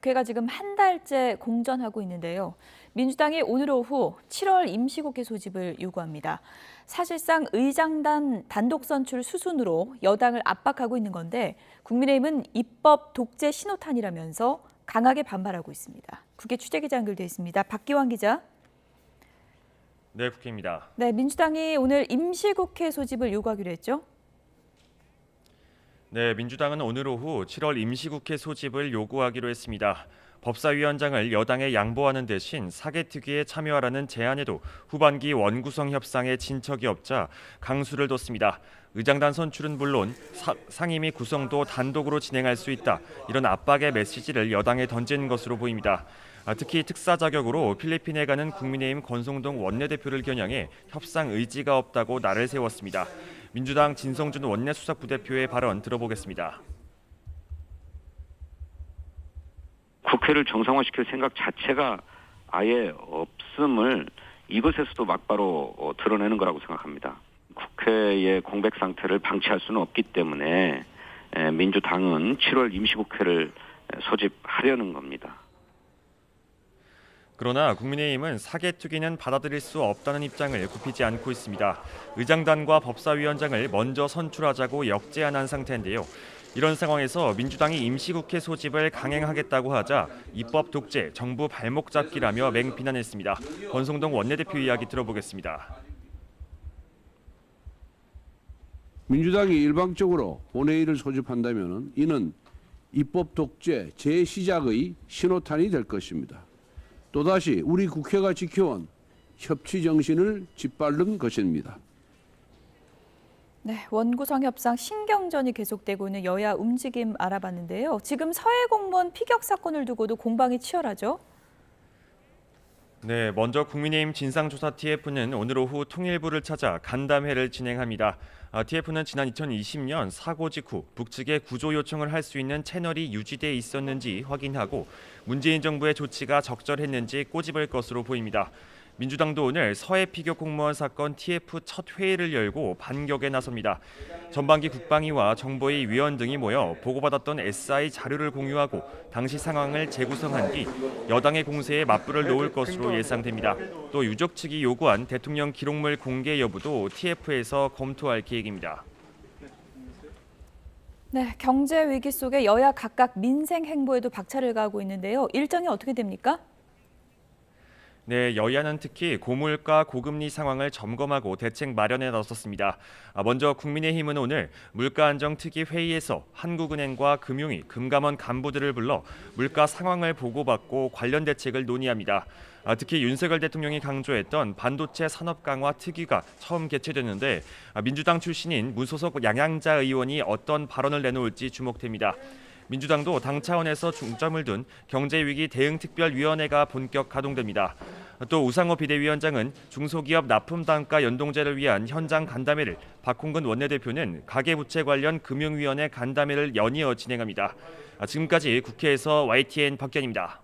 국회가 지금 한 달째 공전하고 있는데요. 민주당이 오늘 오후 7월 임시국회 소집을 요구합니다. 사실상 의장단 단독 선출 수순으로 여당을 압박하고 있는 건데 국민의힘은 입법 독재 신호탄이라면서 강하게 반발하고 있습니다. 국회 취재기자 연결돼 있습니다. 박기환 기자. 네, 국회입니다. 네, 민주당이 오늘 임시국회 소집을 요구하기로 했죠? 네, 민주당은 오늘 오후 7월 임시국회 소집을 요구하기로 했습니다. 법사위원장을 여당에 양보하는 대신 사개특위에 참여하라는 제안에도 후반기 원구성 협상에 진척이 없자 강수를 뒀습니다. 의장단 선출은 물론 상임위 구성도 단독으로 진행할 수 있다. 이런 압박의 메시지를 여당에 던진 것으로 보입니다. 특히 특사 자격으로 필리핀에 가는 국민의힘 권성동 원내대표를 겨냥해 협상 의지가 없다고 날을 세웠습니다. 민주당 진성준 원내수석부대표의 발언 들어보겠습니다. 국회를 정상화시킬 생각 자체가 아예 없음을 이것에서도 막바로 드러내는 거라고 생각합니다. 국회의 공백 상태를 방치할 수는 없기 때문에 민주당은 7월 임시국회를 소집하려는 겁니다. 그러나 국민의힘은 사개특위는 받아들일 수 없다는 입장을 굽히지 않고 있습니다. 의장단과 법사위원장을 먼저 선출하자고 역제안한 상태인데요. 이런 상황에서 민주당이 임시국회 소집을 강행하겠다고 하자 입법 독재, 정부 발목 잡기라며 맹비난했습니다. 권성동 원내대표 이야기 들어보겠습니다. 민주당이 일방적으로 본회의를 소집한다면 이는 입법 독재 재시작의 신호탄이 될 것입니다. 또다시 우리 국회가 지켜온 협치 정신을 짓밟는 것입니다. 네, 원구성 협상 신경전이 계속되고 있는 여야 움직임 알아봤는데요. 지금 서해 공무원 피격 사건을 두고도 공방이 치열하죠? 네, 먼저 국민의힘 진상조사 TF는 오늘 오후 통일부를 찾아 간담회를 진행합니다. TF는 지난 2020년 사고 직후 북측에 구조 요청을 할 수 있는 채널이 유지돼 있었는지 확인하고 문재인 정부의 조치가 적절했는지 꼬집을 것으로 보입니다. 민주당도 오늘 서해 피격 공무원 사건 TF 첫 회의를 열고 반격에 나섭니다. 전반기 국방위와 정보위 위원 등이 모여 보고받았던 SI 자료를 공유하고 당시 상황을 재구성한 뒤 여당의 공세에 맞불을 놓을 것으로 예상됩니다. 또 유족 측이 요구한 대통령 기록물 공개 여부도 TF에서 검토할 계획입니다. 네, 경제 위기 속에 여야 각각 민생 행보에도 박차를 가하고 있는데요. 일정이 어떻게 됩니까? 네, 여야는 특히 고물가, 고금리 상황을 점검하고 대책 마련에 나섰습니다. 먼저 국민의힘은 오늘 물가안정특위 회의에서 한국은행과 금융위, 금감원 간부들을 불러 물가 상황을 보고받고 관련 대책을 논의합니다. 특히 윤석열 대통령이 강조했던 반도체 산업 강화 특위가 처음 개최됐는데 민주당 출신인 무소속 양양자 의원이 어떤 발언을 내놓을지 주목됩니다. 민주당도 당 차원에서 중점을 둔 경제위기 대응특별위원회가 본격 가동됩니다. 또 우상호 비대위원장은 중소기업 납품단가 연동제를 위한 현장 간담회를, 박홍근 원내대표는 가계부채 관련 금융위원회 간담회를 연이어 진행합니다. 지금까지 국회에서 YTN 박견입니다.